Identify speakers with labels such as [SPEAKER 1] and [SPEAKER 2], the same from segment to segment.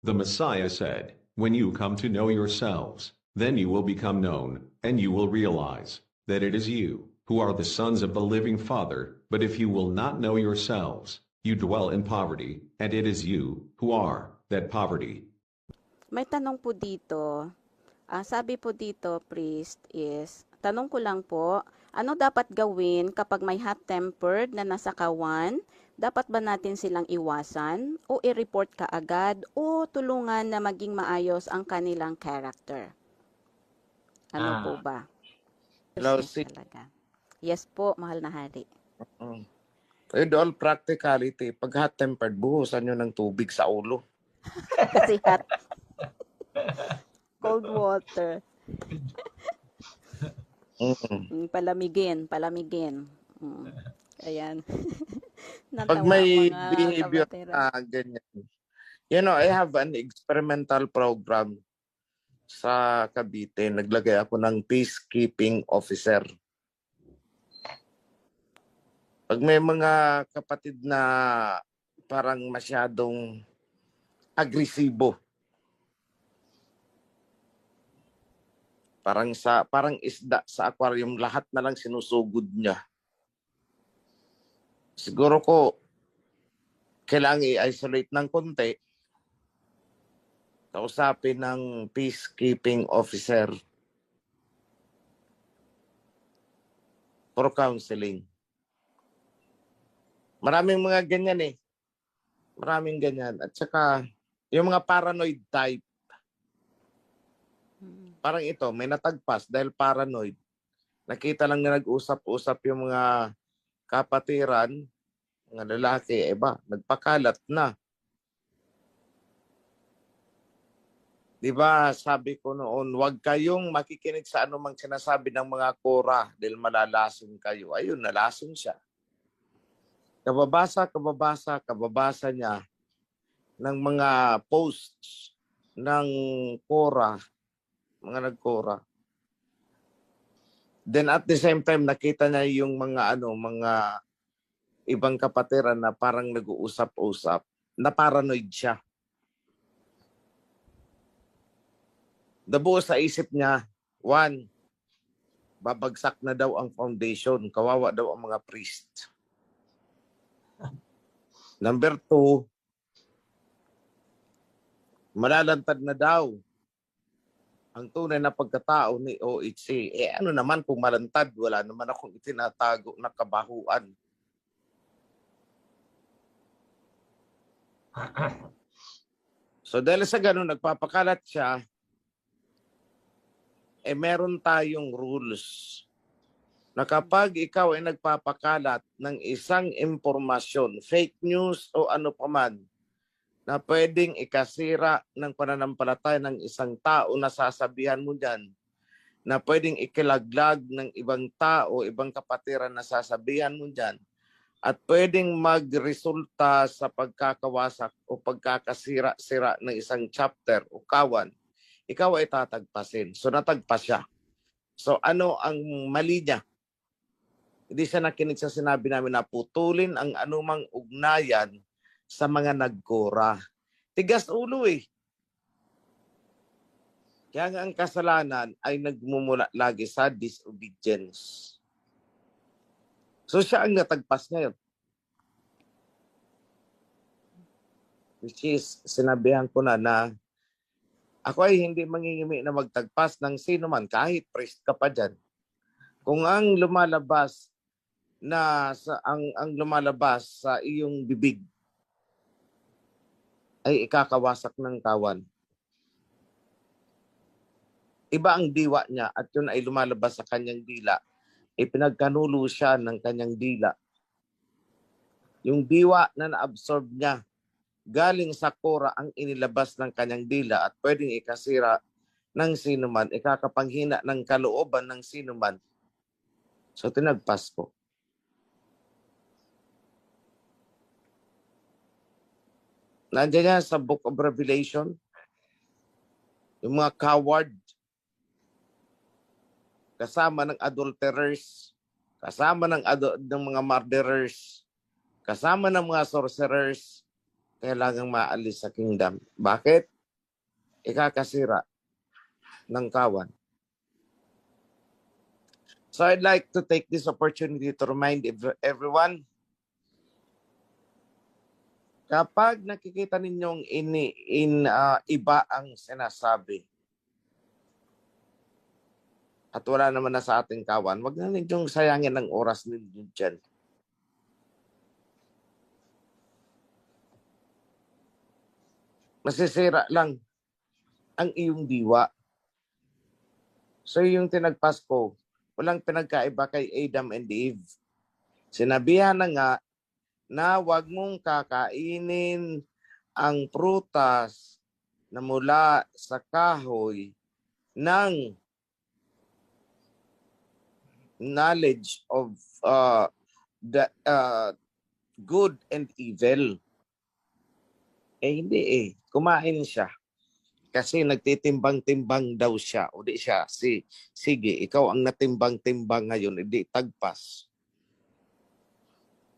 [SPEAKER 1] The Messiah said, "When you come to know yourselves, then you will become known, and you will realize that it is you who are the sons of the living Father. But if you will not know yourselves, you dwell in poverty, and it is you who are that poverty."
[SPEAKER 2] May tanong po dito. Sabi po dito, priest, is, tanong ko lang po, ano dapat gawin kapag may hot-tempered na nasakawan? Dapat ba natin silang iwasan o i-report kaagad o tulungan na maging maayos ang kanilang character? Ano po
[SPEAKER 3] Ah,
[SPEAKER 2] ba?
[SPEAKER 4] Hello,
[SPEAKER 2] Seriousness talaga. Yes po, mahal na hari.
[SPEAKER 4] Mm. With all practicality, pag hot-tempered, buhusan nyo ng tubig sa ulo.
[SPEAKER 2] Kasi hot, cold water. Palamigin. Ayan.
[SPEAKER 4] Pag
[SPEAKER 2] Natawa
[SPEAKER 4] may
[SPEAKER 2] ang mga
[SPEAKER 4] behavior
[SPEAKER 2] kabatera.
[SPEAKER 4] na ganyan. You know, I have an experimental program sa Cavite. Naglagay ako ng peacekeeping officer. Pag may mga kapatid na parang masyadong agresibo, parang isda sa aquarium, lahat na lang sinusugod niya. Siguro ko kailangan i-isolate ng konti, kausapin ng peacekeeping officer for counseling. Maraming mga ganyan eh. Maraming ganyan. At saka, yung mga paranoid type, parang ito, may natagpas dahil paranoid. Nakita lang na nag-usap-usap yung mga kapatiran, mga lalaki, nagpakalat na. Di ba, sabi ko noon, huwag kayong makikinig sa anumang sinasabi ng mga kora dahil malalason kayo. Ayun, nalason siya. Kababasa niya ng mga posts ng kora, mga nagkora. Then at the same time, nakita niya yung mga ibang kapatiran na parang nag-uusap-usap, na paranoid siya. Nabuo sa isip niya, one, babagsak na daw ang foundation, kawawa daw ang mga priest. Number two, malalantad na daw ang tunay na pagkatao ni OHC. Ano naman kung malantad, wala naman akong itinatago na kabahuan. So dahil sa ganun, nagpapakalat siya, meron tayong rules na kapag ikaw ay nagpapakalat ng isang impormasyon, fake news o ano paman, na pwedeng ikasira ng pananampalataya ng isang tao na sasabihan mo dyan, na pwedeng ikilaglag ng ibang tao, ibang kapatiran na sasabihan mo dyan, at pwedeng magresulta sa pagkakawasak o pagkakasira-sira ng isang chapter o kawan, ikaw ay tatagpasin. So natagpas siya. So ano ang mali niya? Hindi siya nakinig sa sinabi namin na putulin ang anumang ugnayan sa mga nagkora. Tigas ulo eh. Kaya nga ang kasalanan ay nagmumula lagi sa disobedience. So siya ang natagpas ngayon. Which is, sinabihan ko na ako ay hindi mangingimi na magtagpas ng sino man, kahit priest ka pa dyan. Kung ang lumalabas lumalabas sa iyong bibig ay ikakawasak ng kawan. Iba ang diwa niya at yun ay lumalabas sa kanyang dila. Ipinagkanulo siya ng kanyang dila. Yung diwa na na-absorb niya galing sa kora ang inilabas ng kanyang dila at pwedeng ikasira ng sinuman, ikakapanghina ng kalooban ng sinuman. So tinagpas ko. Nandiyan yan sa Book of Revelation, yung mga coward, kasama ng adulterers, kasama ng mga murderers, kasama ng mga sorcerers, kailangang maalis sa kingdom. Bakit? Ikakasira ng kawan. So I'd like to take this opportunity to remind everyone, kapag nakikita ninyong iba ang sinasabi at wala naman na sa ating kawan, wag na ninyong sayangin ang oras ninyo dyan. Masisira lang ang iyong diwa. So yung tinagpasko, walang pinagkaiba kay Adam and Eve. Sinabihan na nga na wag mong kakainin ang prutas na mula sa kahoy ng knowledge of the good and evil. Hindi. Kumain siya. Kasi nagtitimbang-timbang daw siya. O di siya, sige, ikaw ang natimbang-timbang ngayon, hindi tagpas.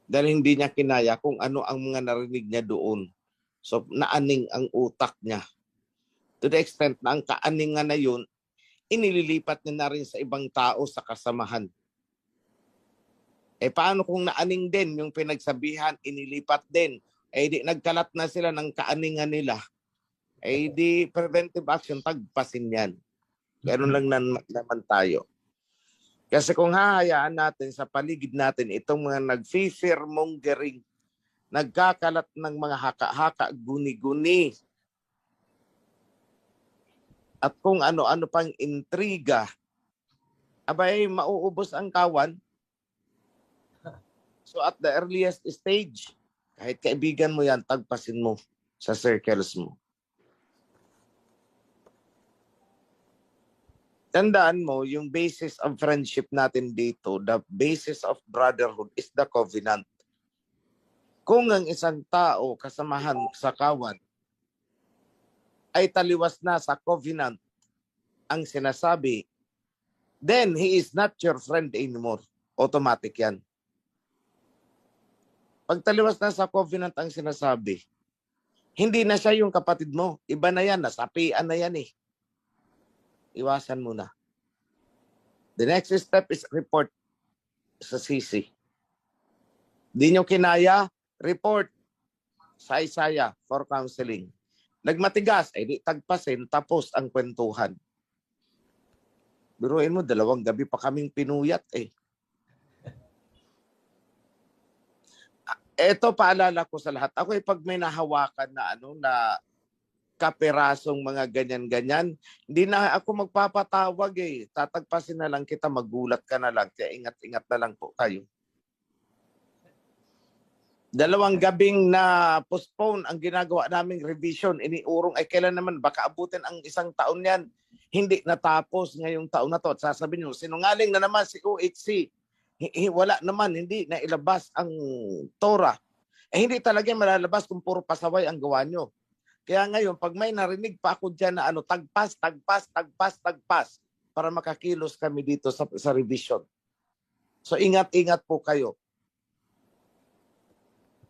[SPEAKER 4] Dahil hindi niya kinaya kung ano ang mga narinig niya doon. So, naaning ang utak niya. To the extent na ang kaaningan na yun, inililipat niya na rin sa ibang tao sa kasamahan. Paano kung naaning din yung pinagsabihan, inilipat din? Di nagkalat na sila ng kaaningan nila. Di preventive action, tagpasin yan. Ganun lang naman tayo. Kasi kung hahayaan natin sa paligid natin itong mga nag-fear mongering, nagkakalat ng mga haka-haka, guni-guni, at kung ano-ano pang intriga, abay, mauubos ang kawan. So at the earliest stage, kahit kaibigan mo yan, tagpasin mo sa circles mo. Tandaan mo, yung basis of friendship natin dito, the basis of brotherhood is the covenant. Kung ang isang tao, kasamahan sa kawan, ay taliwas na sa covenant ang sinasabi, then he is not your friend anymore. Automatic yan. Pag taliwas na sa covenant ang sinasabi, hindi na siya yung kapatid mo. Iba na yan, nasapian na yan eh. Iwasan mo na. The next step is report sa CC. Di nyo kinaya, report sa Isaiah for counseling. Nagmatigas, di tagpasin, tapos ang kwentuhan. Biruin mo, 2 gabi pa kaming pinuyat eh. Ito, paalala ko sa lahat. Ako pag may nahawakan na na kaperasong mga ganyan-ganyan, hindi na ako magpapatawag eh. Tatagpasin na lang kita, magulat ka na lang. Kaya ingat-ingat na lang po kayo. 2 gabing na postpone ang ginagawa naming revision. Iniurong ay kailan naman, baka abutin ang 1 taon yan. Hindi natapos ngayong taon na to. At sasabihin nyo, sinungaling na naman si OHC. Wala naman, hindi na ilabas ang Torah. Hindi talaga malalabas kung puro pasaway ang gawa nyo. Kaya ngayon, pag may narinig pa ako dyan na tagpas, para makakilos kami dito sa revision. So ingat-ingat po kayo.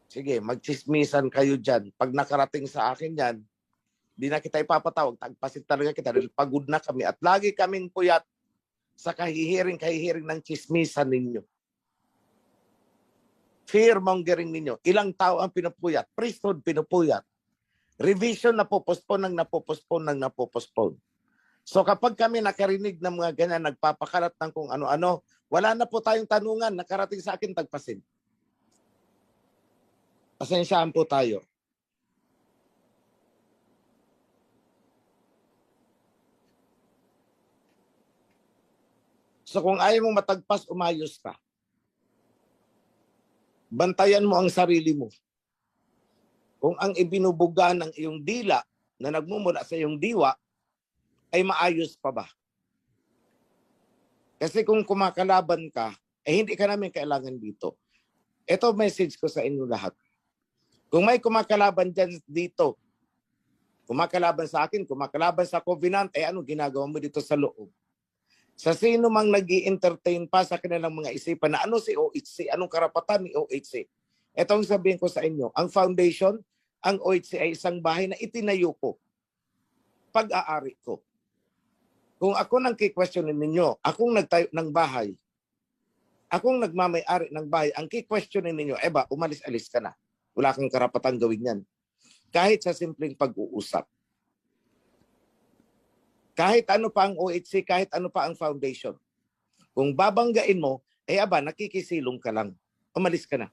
[SPEAKER 4] Sige, magchismisan kayo dyan. Pag nakarating sa akin yan, di na kita ipapatawag, tagpasin talaga kita dahil pagod na kami. At lagi kaming puyat sa kahihiring ng chismisan ninyo. Fear-mongering ninyo. Ilang tao ang pinupuyat? Priesthood pinupuyat. Revision na popospone. So kapag kami nakarinig ng mga ganyan, nagpapakalat ng kung ano-ano, wala na po tayong tanungan, nakarating sa akin, tagpasin. Pasensyaan po tayo. So kung ayaw mong matagpas, umayos ka. Bantayan mo ang sarili mo. Kung ang ibinubuga ng iyong dila na nagmumula sa iyong diwa ay maayos pa ba? Kasi kung kumakalaban ka, hindi ka namin kailangan dito. Ito message ko sa inyo lahat. Kung may kumakalaban dito, kumakalaban sa akin, kumakalaban sa covenant, ano ginagawa mo dito sa loob? Sa sino mang nag-i-entertain pa sa kanilang mga isipan na ano si OHC, anong karapatan ni OHC? Ito ang sabihin ko sa inyo, ang foundation, ang OHC ay isang bahay na itinayo ko. Pag-aari ko. Kung ako nang kikwestiyonin ninyo, akong nagtayo ng bahay, akong nagmamay-ari ng bahay, ang kikwestiyonin ninyo, ba, umalis-alis ka na. Wala kang karapatang gawin yan. Kahit sa simpleng pag-uusap. Kahit ano pa ang OHC, kahit ano pa ang foundation. Kung babanggain mo, nakikisilong ka lang. Umalis ka na.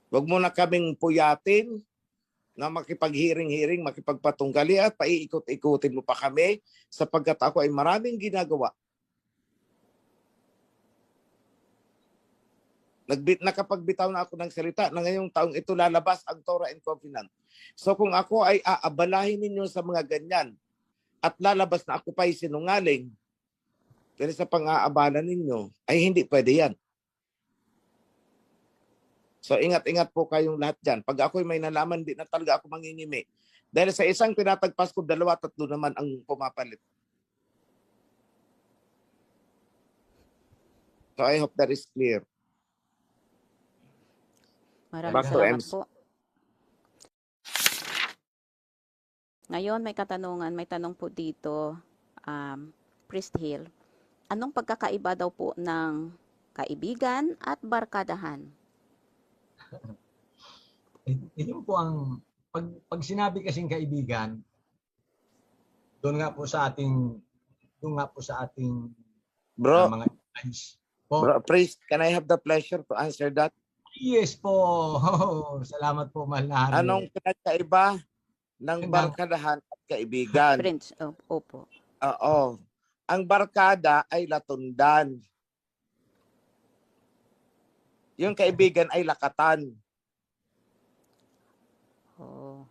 [SPEAKER 4] Huwag mo na kaming puyatin na makipag-hearing-hearing, makipagpatunggali at paiikot-ikutin mo pa kami sapagkat ako ay maraming ginagawa. Nakapagbitaw na ako ng salita na ngayong taong ito lalabas ang Torah and Covenant. So kung ako ay aabalahin ninyo sa mga ganyan at lalabas na ako pa ay sinungaling dahil sa pang-aabala ninyo, ay hindi pwede yan. So ingat-ingat po kayong lahat dyan. Pag ako'y may nalaman, di na talaga ako mangingimi. Dahil sa isang tinatagpas ko, 2-3 naman ang pumapalit. So I hope that is clear.
[SPEAKER 2] Maraming
[SPEAKER 4] Back to
[SPEAKER 2] salamat
[SPEAKER 4] MC.
[SPEAKER 2] po. Ngayon may tanong po dito, Priest Hill. Anong pagkakaiba daw po ng kaibigan at barkadahan?
[SPEAKER 3] Ito po ang pag sinabi kasing kaibigan, doon nga po sa ating
[SPEAKER 4] Bro,
[SPEAKER 3] mga friends. Po,
[SPEAKER 4] Priest, can I have the pleasure to answer that?
[SPEAKER 3] yes po. Salamat po, mahal na hari.
[SPEAKER 4] Anong pinagkaiba ng barkadahan at kaibigan?
[SPEAKER 2] Friends, opo.
[SPEAKER 4] Oo. Ang barkada ay latundan. Yung kaibigan ay lakatan.
[SPEAKER 2] Oh.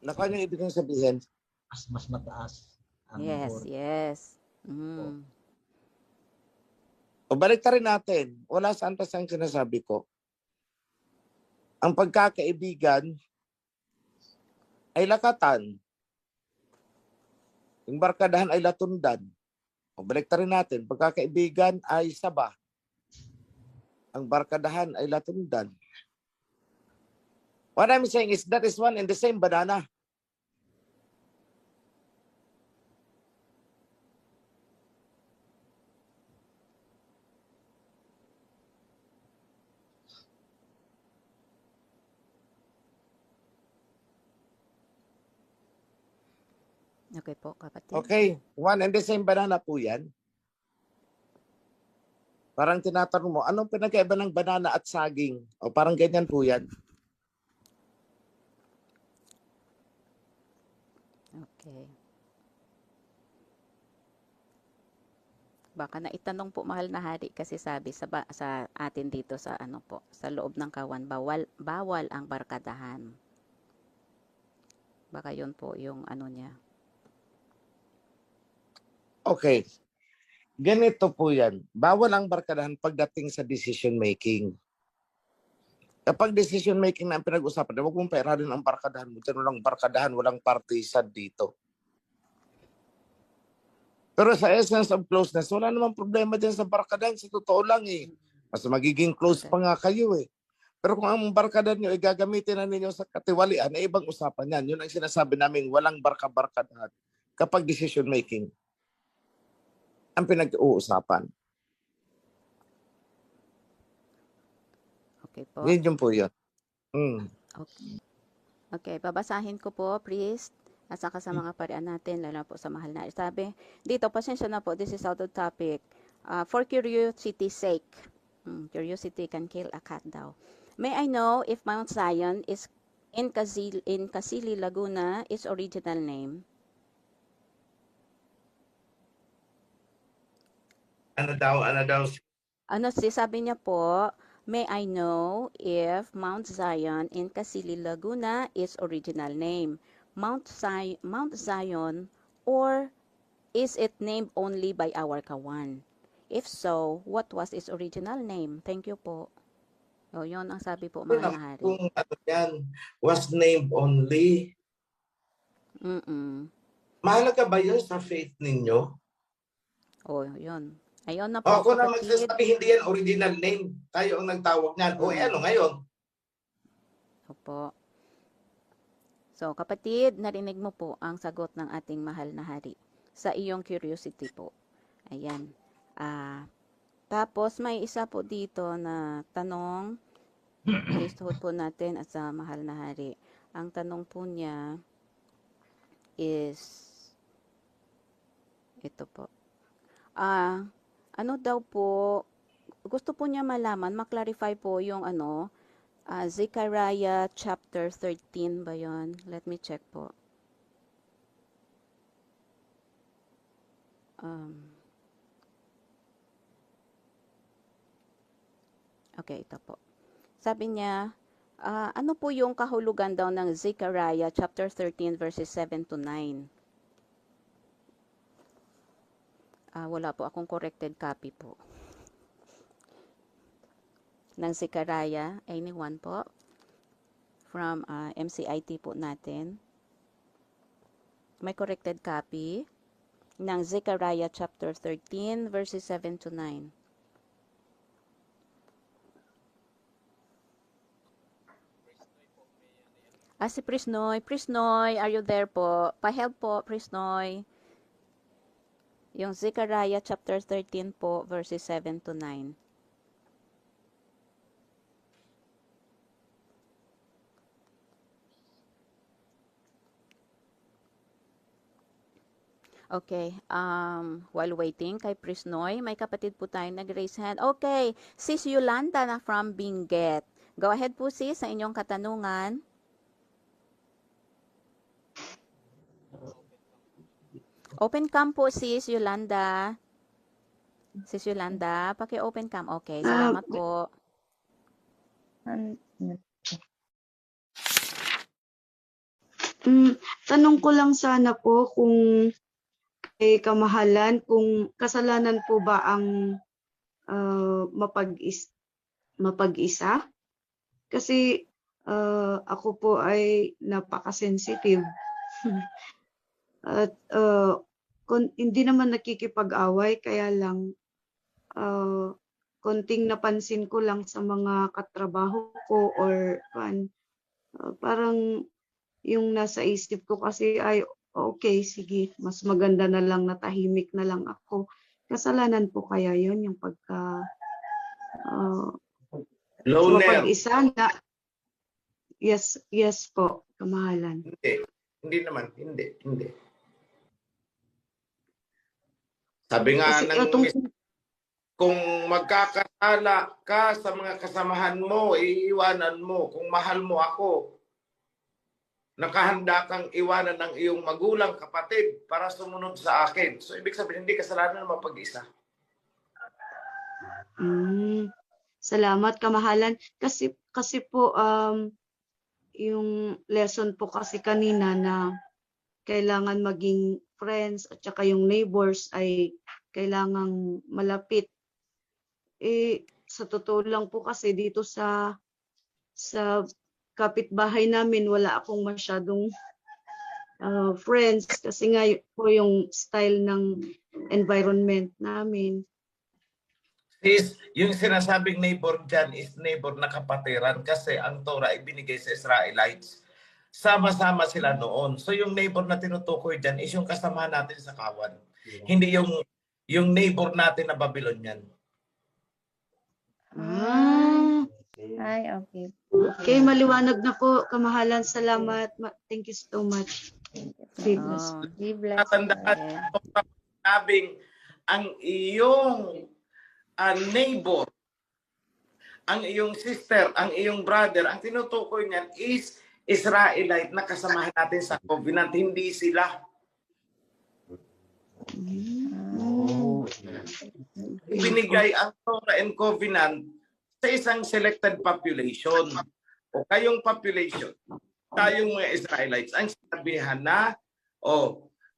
[SPEAKER 4] Nakuha niyo ibig kong sabihin?
[SPEAKER 3] Mas mataas.
[SPEAKER 2] Yes.
[SPEAKER 4] O balik rin natin. Wala saan pa saan sinasabi ko. Ang pagkakaibigan ay lakatan. Yung barkadahan ay latundan. O balik rin natin. Pagkakaibigan ay saba. Ang barkadahan ay latundan. What I'm saying is that is one and the same banana.
[SPEAKER 2] Okay po, kapatid.
[SPEAKER 4] Okay, one and the same banana po yan. Parang tinatanong mo, anong pinagkaiba ng banana at saging? O parang ganyan po yan.
[SPEAKER 2] Okay. Baka naitanong po, mahal na hari, kasi sabi sa atin dito sa sa loob ng kawan, bawal ang barkadahan. Baka yun po yung niya.
[SPEAKER 4] Okay. Ganito po yan. Bawal ang barkadahan pagdating sa decision making. Kapag decision making na ang pinag-usapan, huwag mong pairarin ang barkadahan mo. Diyan walang barkadahan, walang partisan dito. Pero sa essence of closeness, wala namang problema dyan sa barkadahan. Sa totoo lang mas magiging close pa nga kayo Pero kung ang barkadahan nyo ay gagamitin na ninyo sa katiwalian, ibang usapan yan. Yun ang sinasabi namin, walang barkadahan kapag decision making ang pinag-uusapan.
[SPEAKER 2] Okay po.
[SPEAKER 4] Yun po yun.
[SPEAKER 2] Okay, babasahin ko po, priest, at saka sa mga parian natin, lalo po sa mahal na. Sabi, dito, pasensya na po, this is out of topic. For curiosity's sake, curiosity can kill a cat daw. May I know if Mount Zion is in Casili, Laguna, its original name?
[SPEAKER 4] Ano daw?
[SPEAKER 2] Sabi niya po, may I know if Mount Zion in Casili, Laguna is original name? Mount Zion, or is it named only by our kawan? If so, what was its original name? Thank you po. O, yun ang sabi po, mga hari.
[SPEAKER 4] Kung yan, was named only. Mahalaga ba yun sa faith ninyo?
[SPEAKER 2] O, yun. Ayaw na
[SPEAKER 4] O
[SPEAKER 2] po,
[SPEAKER 4] ako na
[SPEAKER 2] kapatid.
[SPEAKER 4] magsasabi, hindi yan original name. Tayo ang nagtawag niyan. O ano ngayon?
[SPEAKER 2] Opo. So, kapatid, narinig mo po ang sagot ng ating mahal na hari sa iyong curiosity po. Ayan. Tapos, may isa po dito na tanong, priesthood po natin at sa mahal na hari. Ang tanong po niya is, ito po. Ano daw po, gusto po niya malaman, maklarify po yung Zechariah chapter 13 ba yun? Let me check po. Okay, ito po. Sabi niya, ano po yung kahulugan daw ng Zechariah chapter 13 verses 7 to 9? Wala po akong corrected copy po. Ng Zechariah, anyone po? From MCIT po natin. May corrected copy ng Zechariah chapter 13 verses 7 to 9. Si Prisnoy. Prisnoy, are you there po? Pa-help po, Prisnoy. Yung Zechariah chapter 13 po, verses 7 to 9. Okay, while waiting kay Prisnoy, may kapatid po tayo nag-raise hand. Okay, Sis Yolanda na from Benguet. Go ahead po sis sa inyong katanungan. Open cam po sis Yolanda. Sis Yolanda, paki-open cam. Okay, salamat po.
[SPEAKER 5] Tanong ko lang sana po kung kay kamahalan, kung kasalanan po ba ang mapag-isa? Kasi ako po ay napaka-sensitive. At hindi naman nakikipag-away, kaya lang konting napansin ko lang sa mga katrabaho ko or parang yung nasa isip ko kasi ay okay, sige, mas maganda na lang na tahimik na lang ako. Kasalanan po kaya yon yung pagka
[SPEAKER 4] Loner.
[SPEAKER 5] mapag-isa na? Yes po, kamahalan.
[SPEAKER 4] Hindi naman, hindi. Sabi nga
[SPEAKER 5] Kasi
[SPEAKER 4] kung magkakasala ka sa mga kasamahan mo, iiwanan mo. Kung mahal mo ako, nakahanda kang iwanan ng iyong magulang, kapatid, para sumunod sa akin. So, ibig sabihin, hindi kasalanan mapag-isa.
[SPEAKER 5] Salamat, kamahalan. Kasi po, yung lesson po kasi kanina na kailangan maging friends at saka yung neighbors ay kailangang malapit. Sa totoo lang po kasi dito sa kapitbahay namin, wala akong masyadong friends kasi nga po yung style ng environment namin.
[SPEAKER 4] Yung sinasabing neighbor dyan is neighbor na kapatiran kasi ang Torah ay binigay sa Israelites. Sama-sama sila noon. So yung neighbor na tinutukoy dyan is yung kasama natin sa kawan. Hindi yung neighbor natin na Babylonian.
[SPEAKER 6] Ay, okay.
[SPEAKER 5] Okay, maliwanag na po, kamahalan. Salamat. Thank you so much. Be blessed.
[SPEAKER 6] Be blessed.
[SPEAKER 4] Tatandaan, sabing ang iyong neighbor, ang iyong sister, ang iyong brother, ang tinutukoy niyan is Israelite na kasamahan natin sa covenant, hindi sila. Binigay ang Torah and covenant sa isang selected population o kayong population, tayong mga Israelites, ang sinabihan na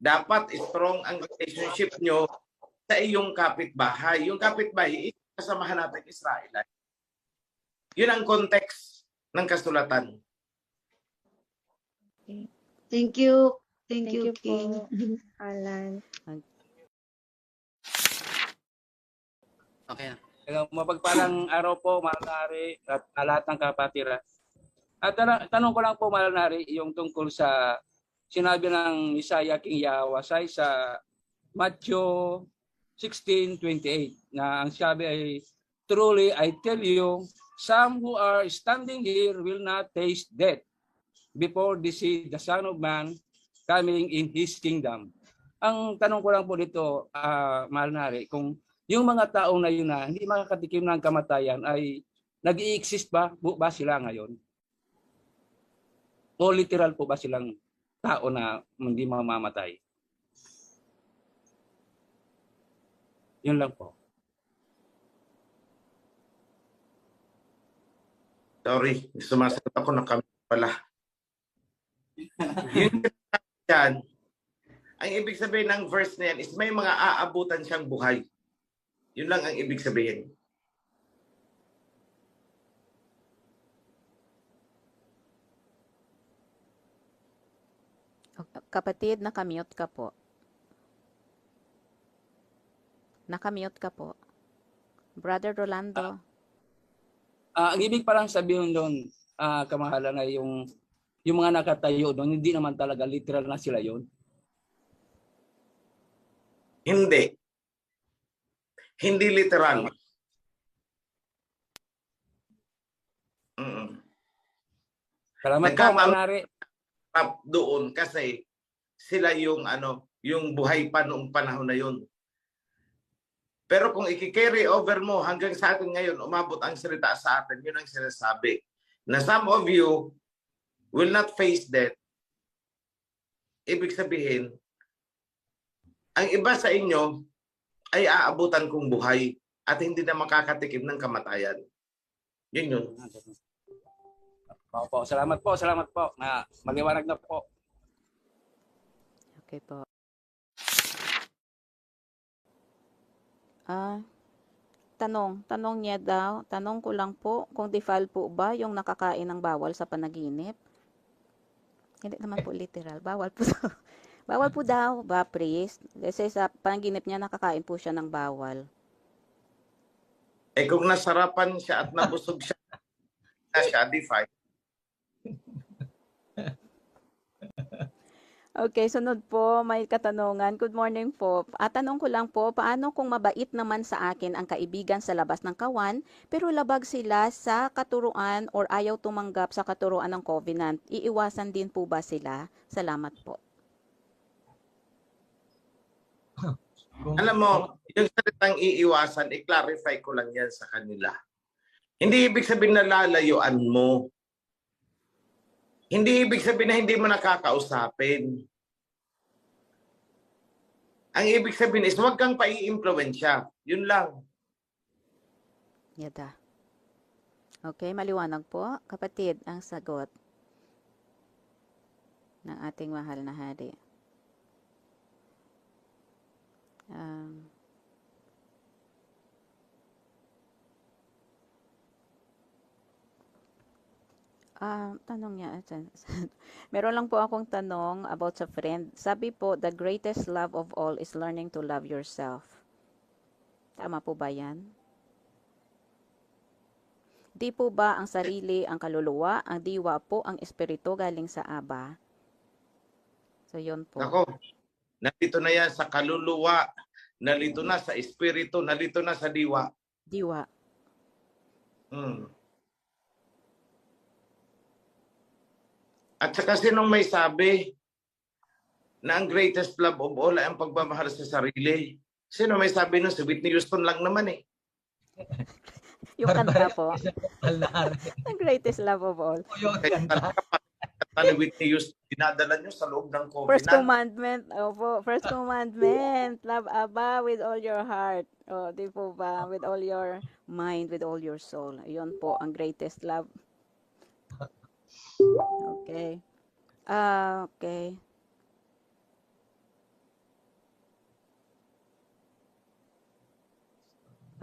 [SPEAKER 4] dapat strong ang relationship nyo sa iyong kapitbahay. Yung kapitbahay, kasamahan natin Israelite. Yun ang context ng kasulatan.
[SPEAKER 5] Thank you.
[SPEAKER 6] Thank you
[SPEAKER 5] King.
[SPEAKER 6] po, Alan.
[SPEAKER 7] Okay na.
[SPEAKER 8] Mapagpalang araw po, Mahal na Hari, at lahat ng kapatiran. At tanong ko lang po, Mahal na Hari, yung tungkol sa sinabi ng Isaiah King Yahweh sa Matthew 16:28 na ang sabi ay, truly I tell you, some who are standing here will not taste death before they see the Son of Man coming in His kingdom. Ang tanong ko lang po dito, Mahal na Hari, kung yung mga taong na yun na hindi makakatikim ng kamatayan ay nag-i-exist ba sila ngayon? O literal po ba silang tao na hindi mamamatay? Yun lang po.
[SPEAKER 4] Sorry, sumasagot ako ng kami pala. Yun yan, ang ibig sabihin ng verse na yan is may mga aabutan siyang buhay. Yun lang ang ibig sabihin.
[SPEAKER 2] Kapatid, nakamute ka po. Nakamute ka po. Brother Rolando.
[SPEAKER 8] Ang ibig parang sabihin doon, kamahalan ay yung mga nakatayo doon, hindi naman talaga literal na sila yon.
[SPEAKER 4] Hindi. Hindi literal.
[SPEAKER 8] Salamat po, Mahal na Hari.
[SPEAKER 4] Doon kasi sila yung yung buhay pa noong panahon na yun. Pero kung i-carry over mo hanggang sa atin ngayon, umabot ang salita sa atin, yun ang sinasabi. Na some of you will not face death. Ibig sabihin, ang iba sa inyo ay aabutan kong buhay at hindi na makakatikim ng kamatayan. Yun yun.
[SPEAKER 8] Po, salamat po. Na maliwanag na po.
[SPEAKER 2] Okay po. Tanong niya daw, tanong ko lang po, kung defile po ba yung nakakain ng bawal sa panaginip? Hindi naman po literal, bawal po daw. Bawal po daw ba, priest? Kasi sa panaginip niya, nakakain po siya ng bawal.
[SPEAKER 4] Eh kung nasarapan siya at nabusog siya, defile.
[SPEAKER 2] Okay, sunod po, may katanungan. Good morning po. Tanong ko lang po, paano kung mabait naman sa akin ang kaibigan sa labas ng kawan, pero labag sila sa katuruan or ayaw tumanggap sa katuruan ng covenant? Iiwasan din po ba sila? Salamat po.
[SPEAKER 4] Alam mo, yung salitang iiwasan, i-clarify ko lang yan sa kanila. Hindi ibig sabihin na lalayuan mo. Hindi ibig sabihin na hindi mo nakakausapin. Ang ibig sabihin is huwag kang pai-impluwensya. Yun lang.
[SPEAKER 2] Yada. Okay, maliwanag po. Kapatid, ang sagot ng ating mahal na hari. Tanong niya, meron lang po akong tanong about sa friend. Sabi po, the greatest love of all is learning to love yourself. Tama po ba yan? Di po ba ang sarili ang kaluluwa, ang diwa po ang espiritu galing sa Aba? So yun po.
[SPEAKER 4] Ako, nalito na yan sa kaluluwa, nalito na sa espiritu, nalito na sa diwa.
[SPEAKER 2] Diwa.
[SPEAKER 4] At saka sinong may sabi na ang greatest love of all ay ang pagmamahal sa sarili? Sino may sabi nun? Si Whitney Houston lang naman eh.
[SPEAKER 2] Yung kanta po. The greatest love of all.
[SPEAKER 4] Kanta ni Whitney Houston, dinadala nyo sa loob ng covenant.
[SPEAKER 2] First commandment. Opo, first commandment. Love Abba with all your heart. Di po ba? With all your mind, with all your soul. Ayun po, ang greatest love. Okay. Okay.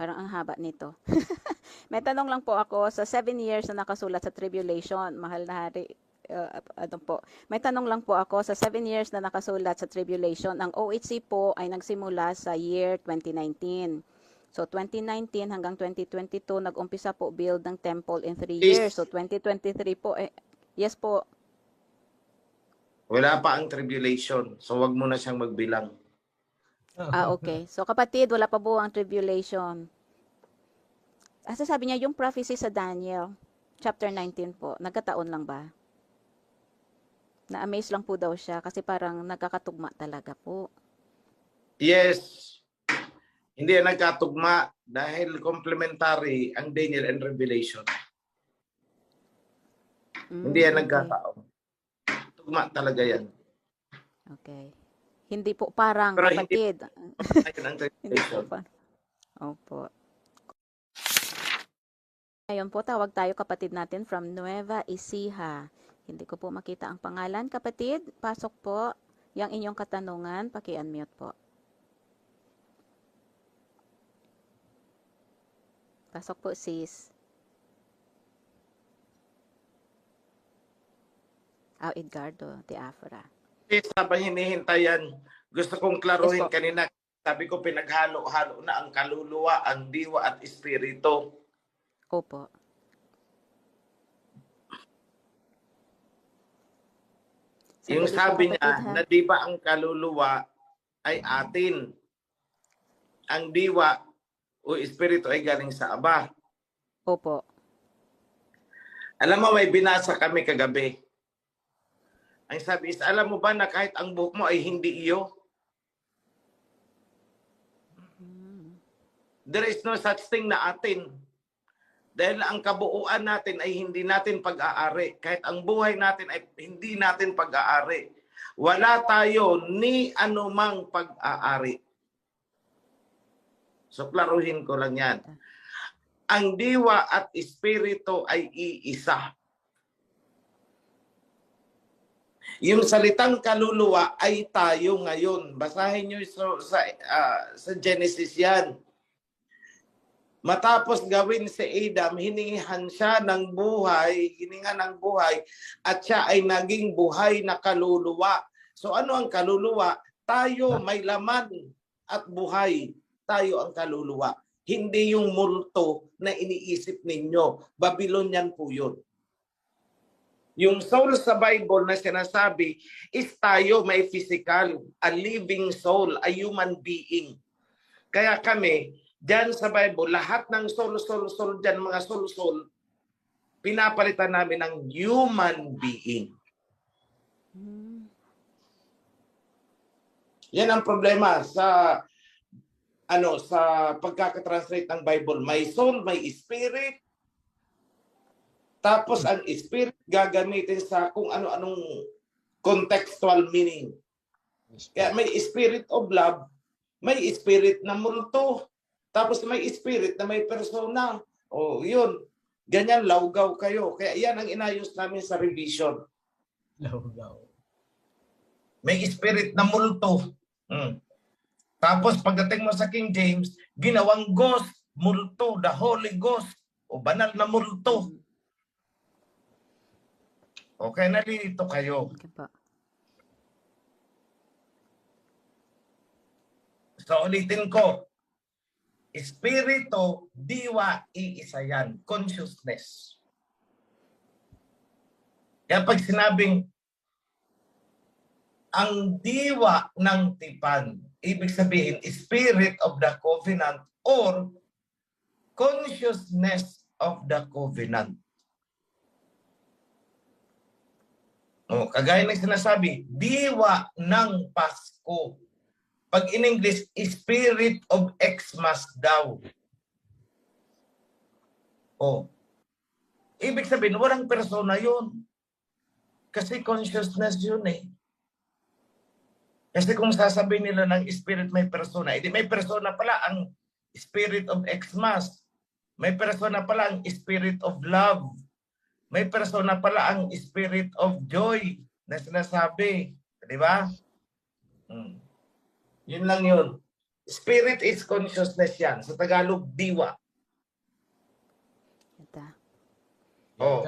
[SPEAKER 2] Parang ang haba nito. May tanong lang po ako sa 7 years na nakasulat sa tribulation, mahal na hari. May tanong lang po ako sa 7 years na nakasulat sa tribulation. Ang OHC po ay nagsimula sa year 2019. So 2019 hanggang 2022, nag-umpisa po build ng temple in 3
[SPEAKER 4] Is-
[SPEAKER 2] years. So 2023 po, yes po.
[SPEAKER 4] Wala pa ang tribulation. So wag mo na siyang magbilang.
[SPEAKER 2] Okay. So kapatid, wala pa po ang tribulation. Asa sabi niya yung prophecy sa Daniel, chapter 19 po, nagkataon lang ba? Na-amaze lang po daw siya kasi parang nagkakatugma talaga po.
[SPEAKER 4] Yes. Hindi yan nagkatugma dahil complementary ang Daniel and Revelation. Hindi yan
[SPEAKER 2] Okay.
[SPEAKER 4] nagkataon. Tugma talaga yan.
[SPEAKER 2] Okay. Hindi po parang,
[SPEAKER 4] Pero
[SPEAKER 2] kapatid.
[SPEAKER 4] Ayun ang
[SPEAKER 2] Hindi po
[SPEAKER 4] Revelation.
[SPEAKER 2] pa. Opo. Ngayon po, tawag tayo kapatid natin from Nueva Ecija. Hindi ko po makita ang pangalan. Kapatid, pasok po. Yang inyong katanungan, paki-unmute po. Pasok po, sis. Edgardo de Afra.
[SPEAKER 4] Habang hinihintayan, gusto kong klaruhin
[SPEAKER 2] Yes po.
[SPEAKER 4] kanina. Sabi ko pinaghalo-halo na ang kaluluwa, ang diwa at espiritu.
[SPEAKER 2] Opo.
[SPEAKER 4] Yung
[SPEAKER 2] Sandali po,
[SPEAKER 4] sabi niya
[SPEAKER 2] kapatid, ha?
[SPEAKER 4] na di ba ang kaluluwa ay atin. Ang diwa o espiritu ay galing sa Aba.
[SPEAKER 2] Opo.
[SPEAKER 4] Alam mo, may binasa kami kagabi. Ang sabi is, alam mo ba na kahit ang buhok mo ay hindi iyo? There is no such thing na atin. Dahil ang kabuuan natin ay hindi natin pag-aari. Kahit ang buhay natin ay hindi natin pag-aari. Wala tayo ni anumang pag-aari. So, klaruhin ko lang yan. Ang diwa at espiritu ay iisa. Yung salitang kaluluwa ay tayo ngayon. Basahin nyo sa Genesis yan. Matapos gawin si Adam, hiningan siya ng buhay, hiningan ng buhay, at siya ay naging buhay na kaluluwa. So ano ang kaluluwa? Tayo may laman at buhay. Tayo ang kaluluwa. Hindi yung multo na iniisip ninyo. Babylonian po yun. Yung soul sa Bible na sinasabi is tayo may physical, a living soul, a human being. Kaya kami, diyan sa Bible, lahat ng soul diyan, mga soul, pinapalitan namin ng human being. Yan ang problema sa sa pagkakatranslate ng Bible. May soul, may spirit. Tapos ang spirit gagamitin sa kung ano-anong contextual meaning. Kaya may spirit of love, may spirit na multo. Tapos may spirit na may persona. O yun, ganyan lawgaw kayo. Kaya yan ang inayos namin sa revision.
[SPEAKER 3] Lawgaw.
[SPEAKER 4] May spirit na multo. Tapos pagdating mo sa King James, ginawang ghost, multo, the Holy Ghost, o banal na multo. Okay, nalilito kayo.
[SPEAKER 2] Okay po.
[SPEAKER 4] So ulitin ko, espiritu, diwa, iisa yan. Consciousness. Kaya pag sinabing ang diwa ng tipan, ibig sabihin, spirit of the covenant or consciousness of the covenant. O, kagaya ng sinasabi, diwa ng Pasko. Pag in English, spirit of Xmas daw. O, ibig sabihin, walang persona yun. Kasi consciousness yun eh. Kasi kung sasabihin nila ng spirit may persona, edi may persona pala ang spirit of Xmas. May persona pala ang spirit of love. May persona pala ang spirit of joy na sinasabi. Di ba? Yun lang yun. Spirit is consciousness yan. Sa Tagalog, diwa.
[SPEAKER 2] Ito.
[SPEAKER 4] Oh.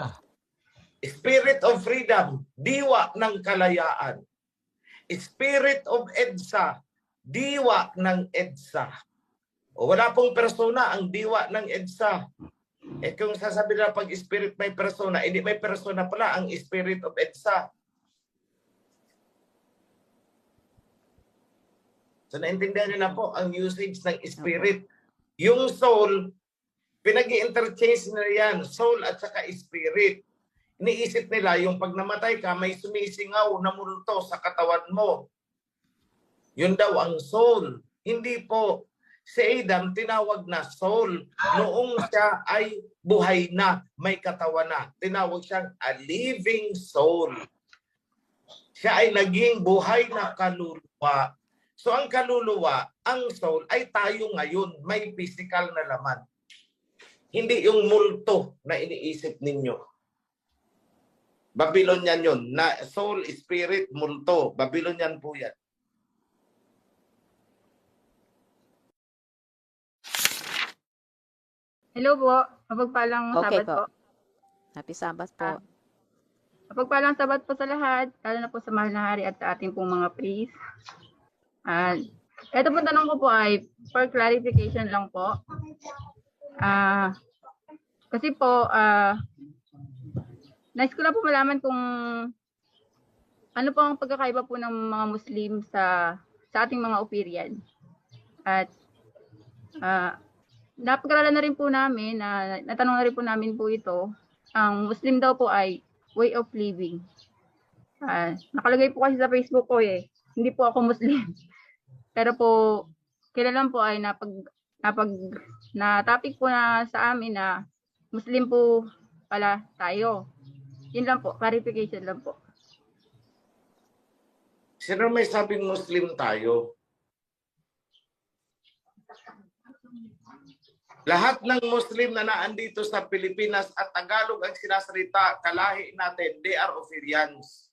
[SPEAKER 4] Spirit of freedom, diwa ng kalayaan. Spirit of EDSA, diwa ng EDSA. O wala pong persona ang diwa ng EDSA. Eh kung sasabihin na pag spirit may persona, hindi may persona pala ang spirit of EDSA. So naintindihan niyo na po ang usage ng spirit. Yung soul, pinag-i-interchange na yan, soul at saka spirit. Iniisip nila yung pag namatay ka, may sumisingaw na multo sa katawan mo. Yun daw ang soul. Hindi po. Si Adam tinawag na soul. Noong siya ay buhay na, may katawan na. Tinawag siyang a living soul. Siya ay naging buhay na kaluluwa. So ang kaluluwa, ang soul, ay tayo ngayon. May physical na laman. Hindi yung multo na iniisip ninyo. Babylonian yun. Na soul, spirit, multo. Babylonian po yan.
[SPEAKER 6] Hello po. Mapagpalang
[SPEAKER 2] Okay
[SPEAKER 6] Sabat
[SPEAKER 2] po.
[SPEAKER 6] po.
[SPEAKER 2] Happy Sabbath po.
[SPEAKER 6] Mapagpalang Sabat po sa lahat, lalo na po sa mahal na hari at sa ating pong mga priest. Ito po tanong ko po ay for clarification lang po. Kasi po, nais ko lang po malaman kung ano po ang pagkakaiba po ng mga Muslim sa ating mga Operian. At napag-aralan na rin po namin, natanong na rin po namin po ito, ang Muslim daw po ay way of living. Nakalagay po kasi sa Facebook ko hindi po ako Muslim. Pero po, kailan po ay na-topic po na sa amin na Muslim po pala tayo. Yun lang po, clarification lang po.
[SPEAKER 4] Sino may sabing Muslim tayo? Lahat ng Muslim na naandito sa Pilipinas at Tagalog ang sinasalita, kalahi natin, they are Operians.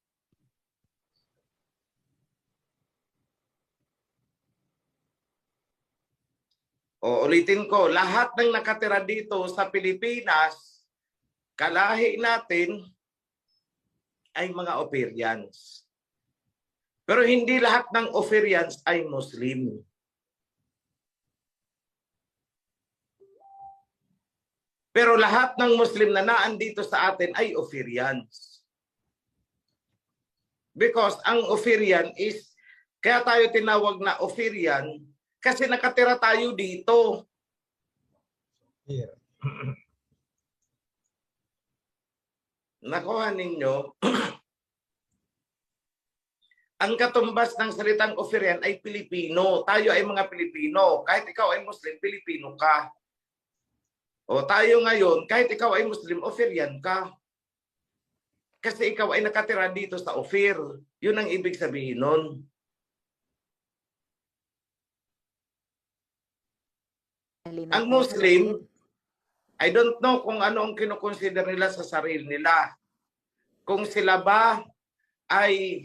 [SPEAKER 4] O ulitin ko, lahat ng nakatira dito sa Pilipinas, kalahi natin ay mga Operians. Pero hindi lahat ng Operians ay Muslim. Pero lahat ng Muslim na naandito sa atin ay Operians. Because ang Operian is, kaya tayo tinawag na Operian, kasi nakatira tayo dito.
[SPEAKER 3] Here.
[SPEAKER 4] Nakuha ninyo, ang katumbas ng salitang Operian ay Pilipino. Tayo ay mga Pilipino. Kahit ikaw ay Muslim, Pilipino ka. O tayo ngayon, kahit ikaw ay Muslim, Operian ka. Kasi ikaw ay nakatira dito sa Ophir. Yun ang ibig sabihin nun. Ang Muslim, I don't know kung ano ang kinukonsider nila sa sarili nila. Kung sila ba ay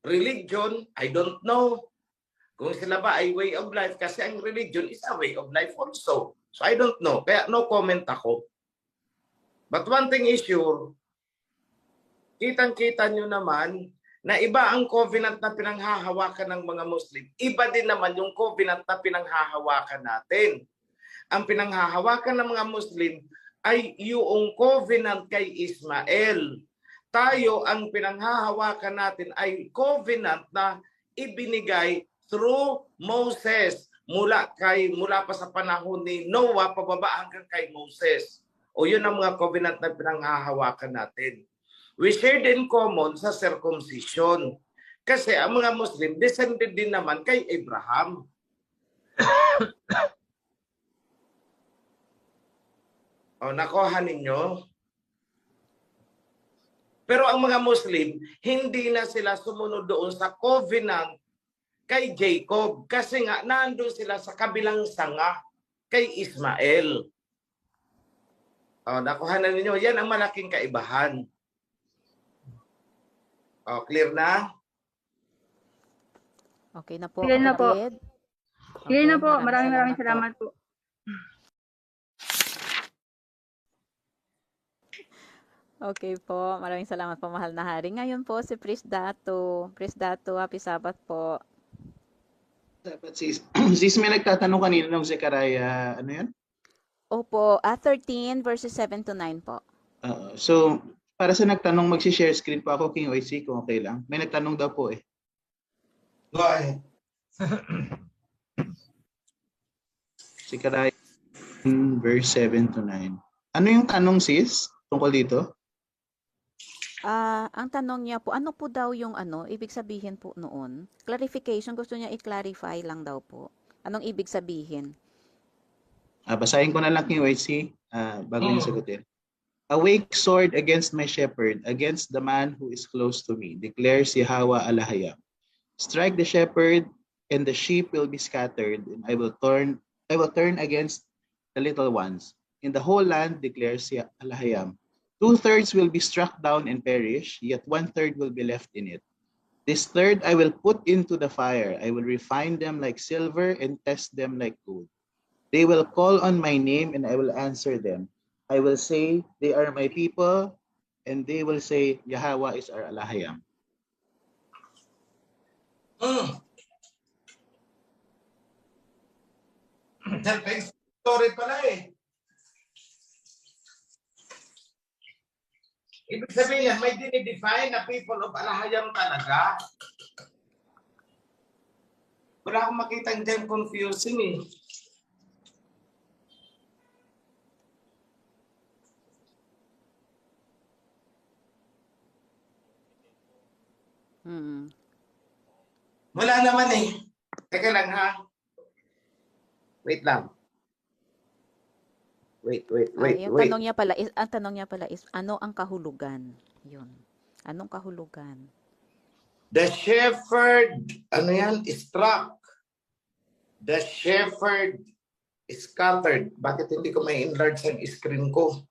[SPEAKER 4] religion, I don't know. Kung sila ba ay way of life, kasi ang religion is a way of life also. So I don't know. Kaya no comment ako. But one thing is sure, kitang-kita nyo naman na iba ang covenant na pinanghahawakan ng mga Muslim. Iba din naman yung covenant na pinanghahawakan natin. Ang pinanghahawakan ng mga Muslim ay yung covenant kay Ismael. Tayo, ang pinanghahawakan natin ay covenant na ibinigay through Moses mula pa sa panahon ni Noah pababa hanggang kay Moses. O yun ang mga covenant na pinanghahawakan natin. We shared in common sa circumcision. Kasi ang mga Muslim descended din naman kay Abraham. O nakuha ninyo? Pero ang mga Muslim, hindi na sila sumunod doon sa covenant kay Jacob. Kasi nga, nandun sila sa kabilang sanga kay Ismael. O, nakuha na ninyo. Yan ang malaking kaibahan. O, clear na?
[SPEAKER 2] Okay na po,
[SPEAKER 6] Clear na po.
[SPEAKER 2] kapatid.
[SPEAKER 6] Clear na po.
[SPEAKER 2] Okay,
[SPEAKER 6] Maraming
[SPEAKER 2] po.
[SPEAKER 6] salamat po.
[SPEAKER 2] Okay po, maraming salamat po, mahal na hari. Ngayon po si Priest Dato. Priest Dato, happy Sabbath po.
[SPEAKER 7] Dapat sis, sis may nagtatanong kanina ng Zechariah, ano yan?
[SPEAKER 2] Opo, 13 verses 7 to 9 po.
[SPEAKER 7] So, para sa nagtanong, mag-share screen po ako, King OIC, kung okay lang. May nagtanong daw po eh.
[SPEAKER 4] Go ahead.
[SPEAKER 7] Zechariah verse 7 to 9. Ano yung tanong, sis, tungkol dito?
[SPEAKER 2] Ang tanong niya po, ano po daw yung ibig sabihin po noon? Clarification, gusto niya i-clarify lang daw po. Anong ibig sabihin?
[SPEAKER 7] Basahin ko na lang, King OIC, bago niyo sagutin. Awake sword against my shepherd, against the man who is close to me, declares Yahweh Alahayam. Strike the shepherd, and the sheep will be scattered, and I will turn against the little ones. In the whole land, declares Alahayam. 2/3 will be struck down and perish, yet 1/3 will be left in it. This third I will put into the fire. I will refine them like silver and test them like gold. They will call on my name, and I will answer them. I will say, they are my people, and they will say, Yahweh is our Alahayam.
[SPEAKER 4] Story pala eh. Ibig sabihin yan, may dinidefine na people of Alahayam talaga. Wala akong makita dyan confusing eh. Wala naman eh. Teka lang ha. Wait lang. Wait.
[SPEAKER 2] Ang tanong niya pala is, ano ang kahulugan? Yun. Anong kahulugan?
[SPEAKER 4] The shepherd, ano yan? Struck. The shepherd is scattered. Bakit hindi ko may enlarge ang screen ko?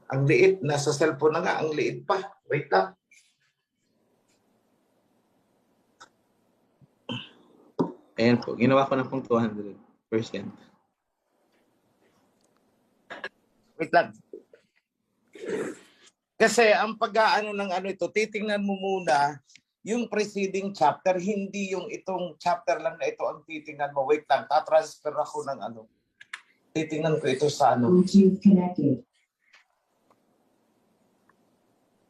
[SPEAKER 4] Ang liit. Nasa cellphone na nga. Ang liit pa. Wait lang.
[SPEAKER 7] Ayan po, ginawa ko na pong 200%.
[SPEAKER 4] Wait lang. Kasi ang pag-aano ng ano ito, titingnan mo muna yung preceding chapter, hindi yung itong chapter lang na ito ang titingnan mo. Wait lang, tatransfer ako ng ano. Titingnan ko ito sa ano.
[SPEAKER 9] Bluetooth connected.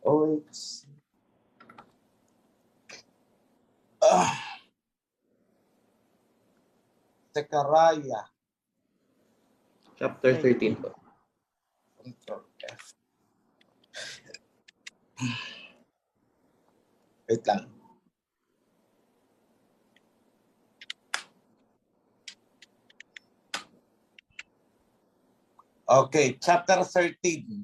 [SPEAKER 4] Oh, it's... Zechariah.
[SPEAKER 7] Chapter 13 po.
[SPEAKER 4] Control F. Wait lang. Okay, chapter 13.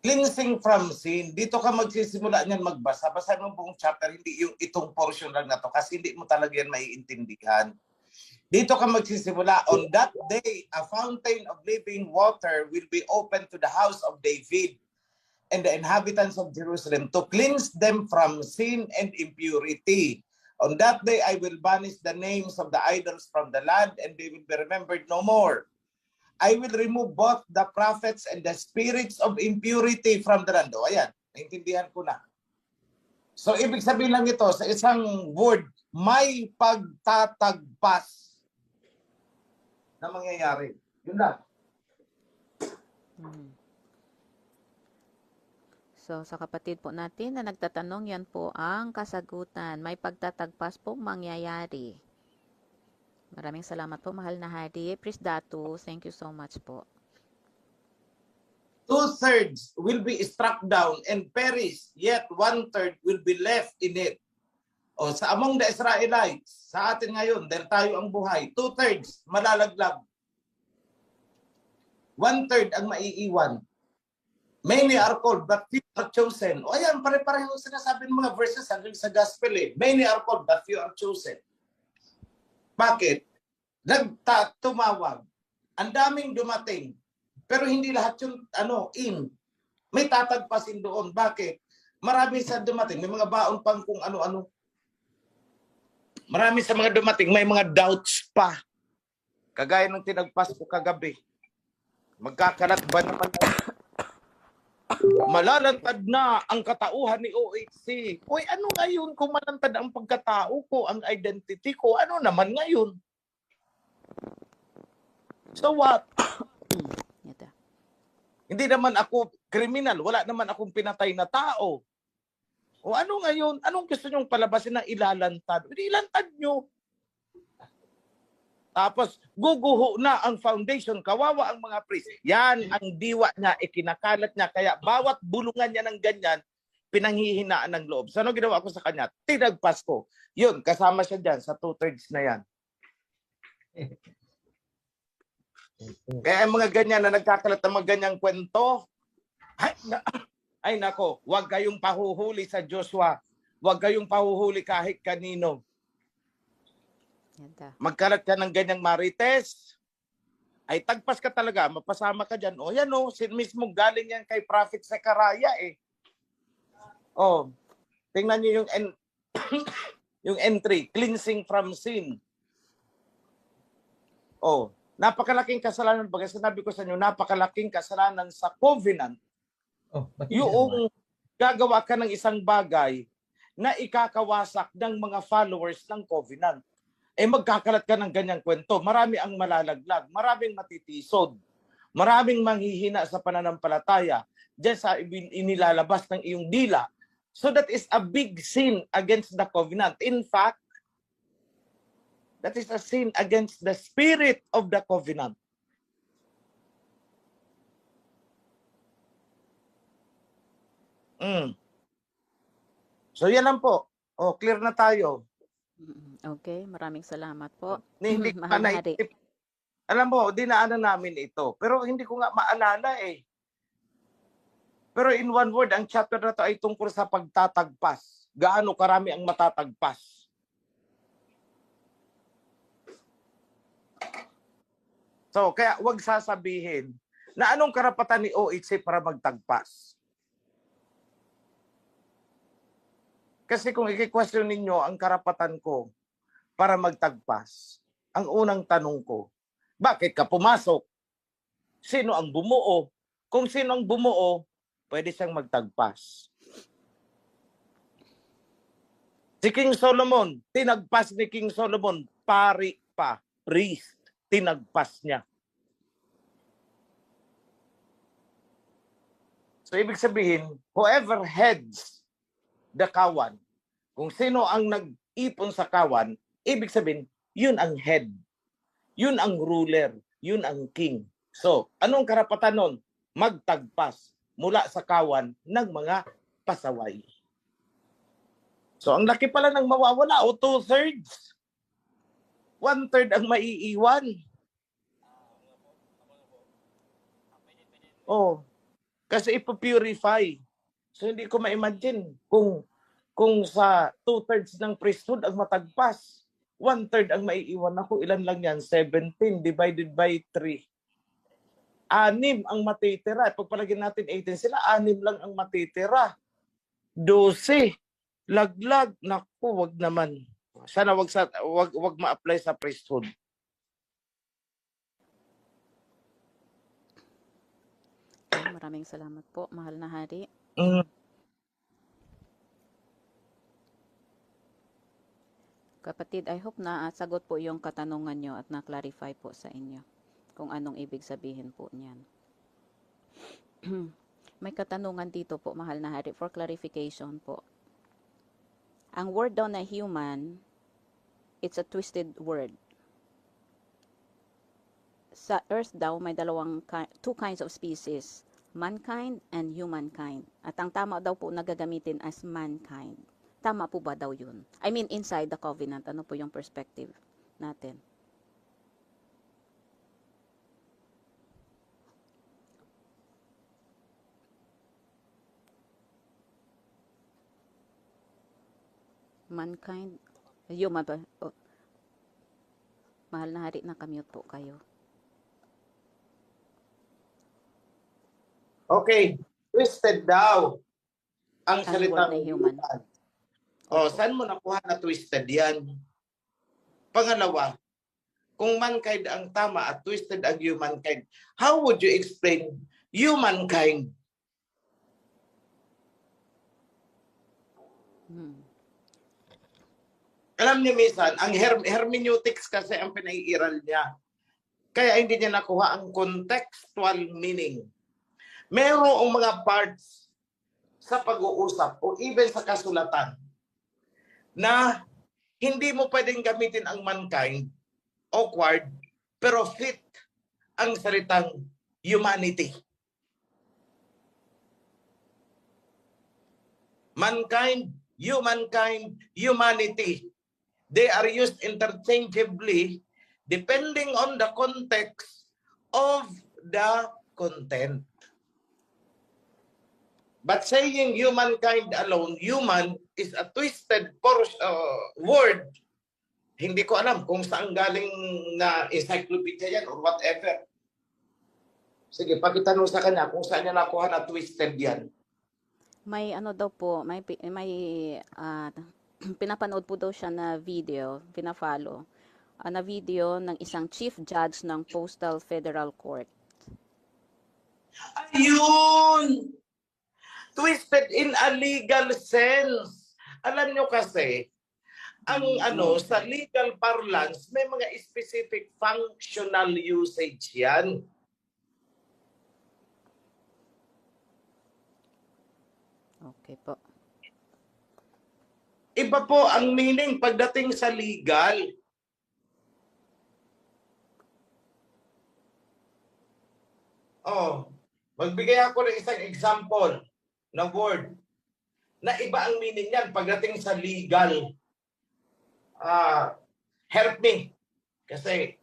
[SPEAKER 4] Cleansing from sin. Dito ka magsisimula niyan magbasa. Basahin mo buong chapter, hindi yung itong portion lang na to kasi hindi mo talaga yan maiintindihan. Dito ka magsisimula. On that day, a fountain of living water will be opened to the house of David and the inhabitants of Jerusalem to cleanse them from sin and impurity. On that day, I will banish the names of the idols from the land and they will be remembered no more. I will remove both the prophets and the spirits of impurity from the land. O, ayan, naintindihan ko na. So, ibig sabihin lang ito, sa isang word, may pagtatagpas na mangyayari. Yun lang.
[SPEAKER 2] So, sa kapatid po natin na nagtatanong, yan po ang kasagutan. May pagtatagpas pong mangyayari. Maraming salamat po, mahal na Hari. Priest Datus, thank you so much po.
[SPEAKER 4] 2/3 will be struck down and perish, yet 1/3 will be left in it. O sa among the Israelites, sa atin ngayon, dahil tayo ang buhay, 2/3 malalaglag. 1/3 ang maiiwan. Many are called, but few are chosen. O ayan, pare-pareho sinasabi ng mga verses hanggang sa gospel eh. Many are called, but few are chosen. Bakit? Tumawag. Ang daming dumating. Pero hindi lahat yung in. May tatagpasin doon. Bakit? Marami sa dumating. May mga baon pang kung ano-ano. Marami sa mga dumating. May mga doubts pa. Kagaya ng tinagpas ko kagabi. Magkakalat ba naman? Malalantad na ang katauhan ni OHC. Uy, ano ngayon kung malantad ang pagkatao ko, ang identity ko? Ano naman ngayon? So what?
[SPEAKER 2] Ito.
[SPEAKER 4] Hindi naman ako kriminal. Wala naman akong pinatay na tao. O ano ngayon? Anong gusto nyong palabasin na ilalantad? Hindi ilantad nyo. Tapos, guguho na ang foundation. Kawawa ang mga priest. Yan ang diwa niya, ikinakalat niya. Kaya bawat bulungan niya ng ganyan, pinanghihinaan ng loob. So, ano ginawa ko sa kanya? Tinagpas ko. Yun, kasama siya dyan sa 2/3 na yan. Kaya ang mga ganyan na nagkakalat ng mga ganyang kwento, ay nako, huwag kayong pahuhuli sa Joshua. Huwag kayong pahuhuli kahit kanino. Magkalat ka ng ganyang marites, ay tagpas ka talaga, mapasama ka dyan. O yan o, mismo galing yan kay Prophet Zechariah eh. O, tingnan niyo yung, yung entry, cleansing from sin. O, napakalaking kasalanan. Pag sinabi ko sa inyo, napakalaking kasalanan sa covenant. Yung gagawa ka ng isang bagay na ikakawasak ng mga followers ng covenant. Eh magkakalat ka ng ganyang kwento. Marami ang malalaglag, maraming matitisod, maraming manghihina sa pananampalataya diyan sa inilalabas ng iyong dila. So that is a big sin against the covenant. In fact, that is a sin against the spirit of the covenant. So yan lang po. O, clear na tayo.
[SPEAKER 2] Okay, maraming salamat po.
[SPEAKER 4] Hindi ko
[SPEAKER 2] Mahal na hari.
[SPEAKER 4] naisip. Alam mo, dinaanan namin ito. Pero hindi ko nga maalala eh. Pero in one word, ang chapter na to ay tungkol sa pagtatagpas. Gaano karami ang matatagpas. So, kaya wag sasabihin na anong karapatan ni OHC para magtagpas. Kasi kung i-question ninyo ang karapatan ko para magtagpas, ang unang tanong ko, bakit ka pumasok? Sino ang bumuo? Kung sino ang bumuo, pwede siyang magtagpas. Si King Solomon, tinagpas ni King Solomon, pari pa, priest, tinagpas niya. So ibig sabihin, whoever heads the kawan, kung sino ang nag-ipon sa kawan, ibig sabihin, yun ang head. Yun ang ruler. Yun ang king. So, anong karapatan nun? Magtagpas mula sa kawan ng mga pasaway. So, ang laki pala ng mawawala, o 2/3. 1/3 ang maiiwan. Oh, kasi ipupurify. So hindi ko ma-imagine kung sa 2/3 ng priesthood ang matagpas, 1/3 ang maiiwan ako. Ilan lang yan? 17 divided by 3. 6 ang matitira. Pagpalagyan natin 18 sila, 6 lang ang matitira. 12. Laglag. Naku, wag naman. Sana wag ma-apply sa priesthood.
[SPEAKER 2] Maraming salamat po, mahal na hari. Kapatid, I hope na sagot po yung katanungan nyo at na-clarify po sa inyo kung anong ibig sabihin po niyan. May katanungan dito po, mahal na hari, for clarification po. Ang word daw na human, it's a twisted word. Sa earth daw, may two kinds of species, mankind and humankind. At ang tama daw po nagagamitin as mankind. Tama po ba daw yun? I mean, inside the covenant, ano po yung perspective natin? Mankind, human ba? Oh. Mahal na hari, nakamute po kayo.
[SPEAKER 4] Okay, twisted daw ang salitang
[SPEAKER 2] human.
[SPEAKER 4] O, saan mo nakuha na twisted yan? Pangalawa, kung mankind ang tama at twisted ang humankind, how would you explain humankind?
[SPEAKER 2] Hmm.
[SPEAKER 4] Alam niyo minsan, ang hermeneutics kasi ang pinaiiral niya. Kaya hindi niya nakuha ang contextual meaning. Merong mga parts sa pag-uusap o even sa kasulatan na hindi mo pwedeng gamitin ang mankind, awkward, pero fit ang salitang humanity. Mankind, humanity. They are used interchangeably depending on the context of the content. But saying humankind alone, human is a twisted word. Hindi ko alam kung saan galing na encyclopedia yan or whatever. Sige, pakitanong sa kanya kung saan niya nakuha na twisted yan.
[SPEAKER 2] May ano daw po, may pinapanood po daw siya na video, pinafollow, na video ng isang chief judge ng Postal Federal Court.
[SPEAKER 4] Ayun! Twisted in a legal sense. Alam nyo kasi, ang sa legal parlance, may mga specific functional usage yan.
[SPEAKER 2] Okay po.
[SPEAKER 4] Iba po ang meaning pagdating sa legal. Magbigay ako ng isang example na word na iba ang meaning niyan pagdating sa legal. Help me. Kasi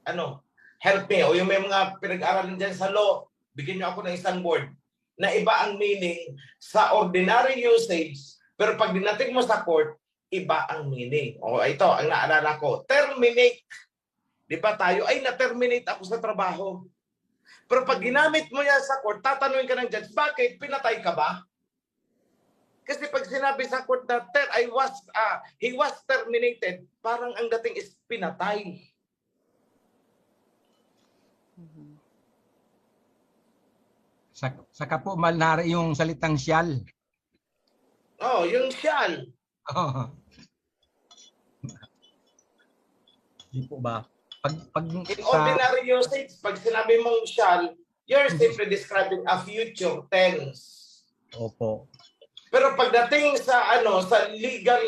[SPEAKER 4] help me. O yung may mga pinag-aralan dyan sa law, bigyan niyo ako ng isang word na iba ang meaning sa ordinary usage, pero pag dinating mo sa court, iba ang meaning. O ito, ang naalala ko, terminate. Di ba tayo, ay na-terminate ako sa trabaho. Pero pag ginamit mo yan sa court, tatanungin ka ng judge, bakit? Pinatay ka ba? Kasi pag sinabi sa court na he was terminated, parang ang dating is pinatay.
[SPEAKER 3] Saka po malnari yung salitang siyal.
[SPEAKER 4] Yung siyal.
[SPEAKER 3] Di po ba? Pag
[SPEAKER 4] In ordinary usage, pag sinabi mong shall, you're simply describing a future tense.
[SPEAKER 3] Opo.
[SPEAKER 4] Pero pagdating sa sa legal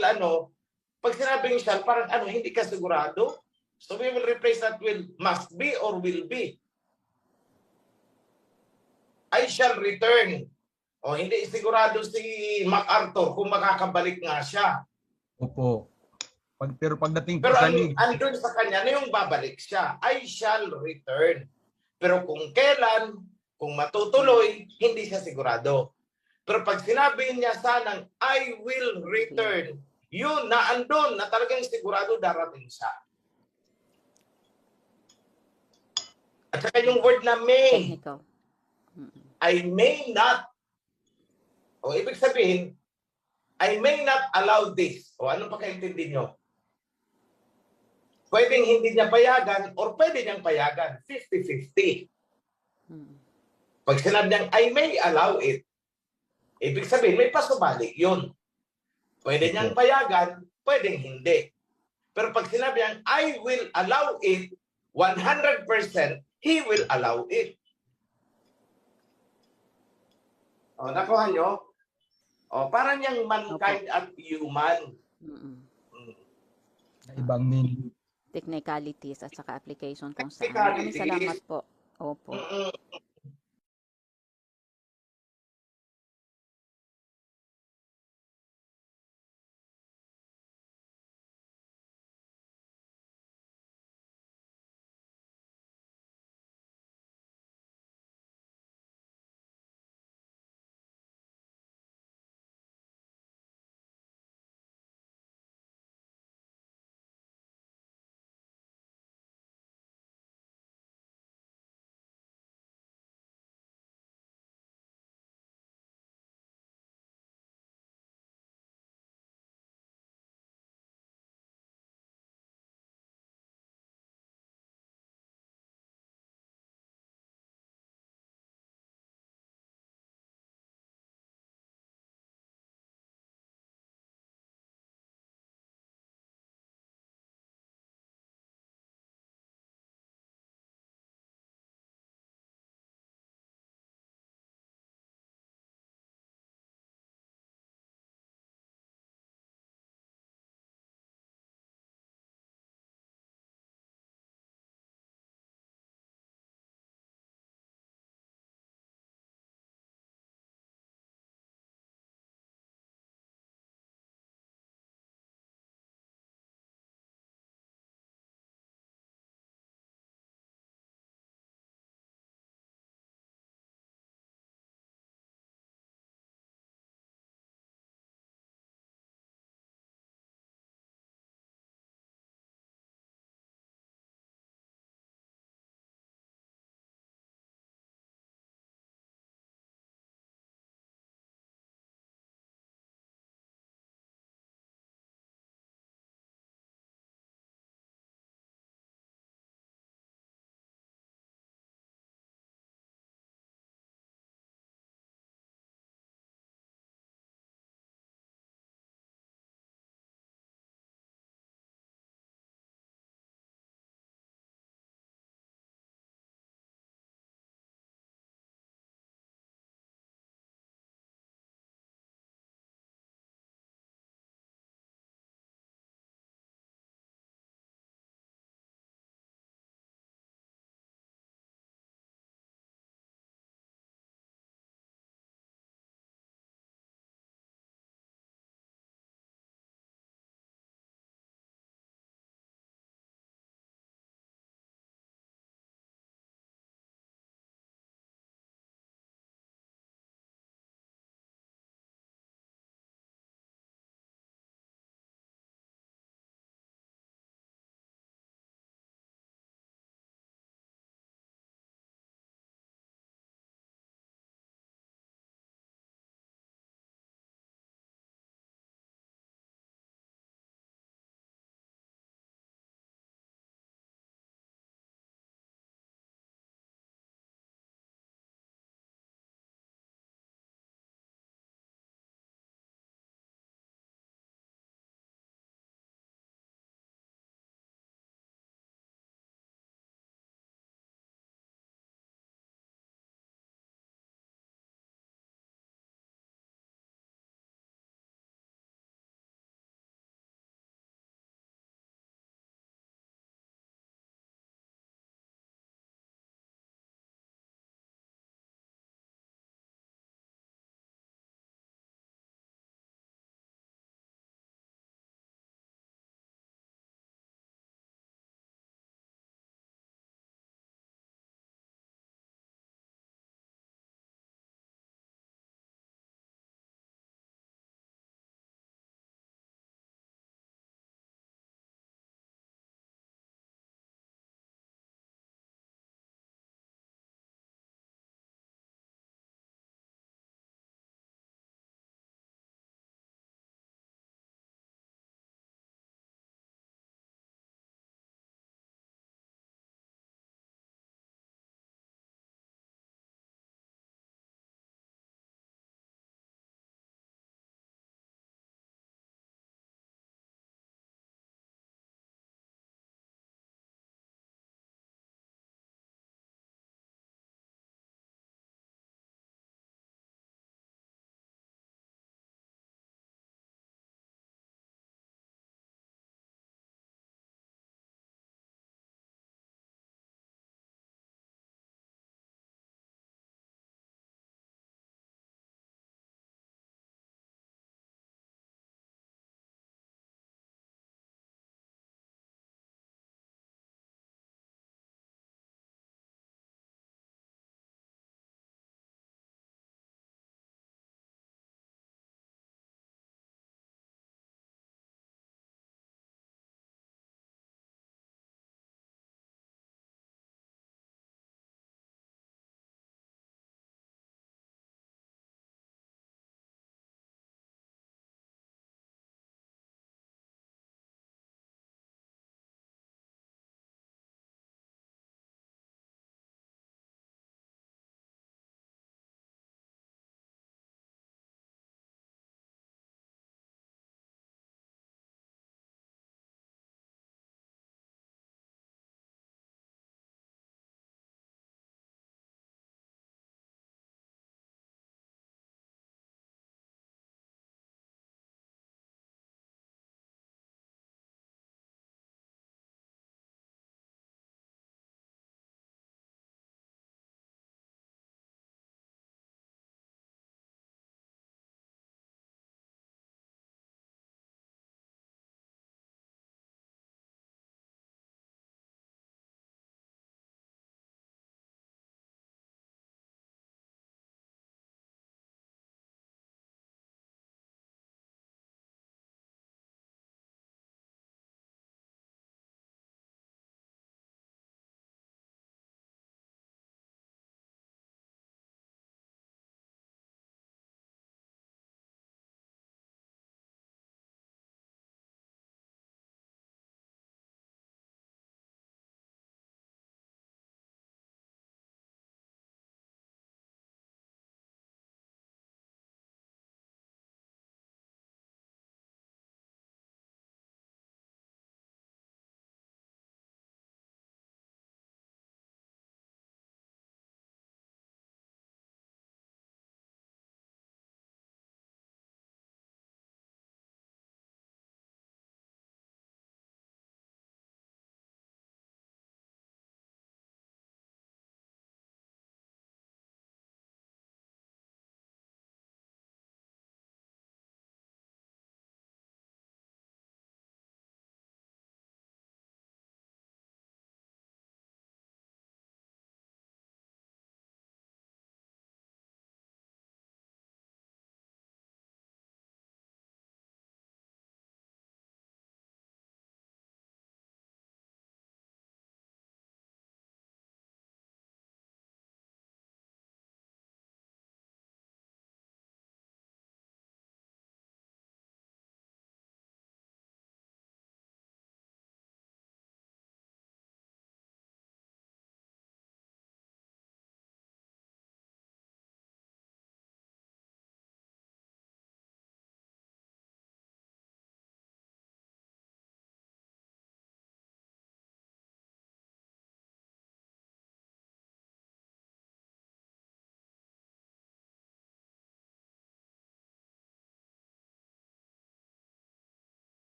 [SPEAKER 4] pag sinabing shall, parang hindi ka sigurado. So we will replace that with must be or will be. I shall return. Hindi sigurado si MacArthur kung makakabalik nga siya.
[SPEAKER 3] Opo. Pero pagdating po
[SPEAKER 4] Pero
[SPEAKER 3] sa legal,
[SPEAKER 4] andun sa kanya na yung babalik siya. I shall return. Pero kung kailan, kung matutuloy, hindi siya sigurado. Pero pag sinabi niya sanang I will return, yun na andun na talagang sigurado darating siya. At saka yung word na may.
[SPEAKER 2] Technical.
[SPEAKER 4] I may not. Ibig sabihin, I may not allow this. Anong pagkaintindi nyo? Pwedeng hindi niya payagan or pwede niyang payagan. 50-50. Pag sinabi niyang I may allow it, ibig sabihin may pasubalik yun. Pwede niyang payagan, pwedeng hindi. Pero pag sinabi niyang I will allow it, 100%, he will allow it. Nakuha nyo? Parang yung mankind at human.
[SPEAKER 3] ibang meaning.
[SPEAKER 2] Technicalities at saka application kung saan.
[SPEAKER 4] Technicalities.
[SPEAKER 2] Maraming salamat po. Opo.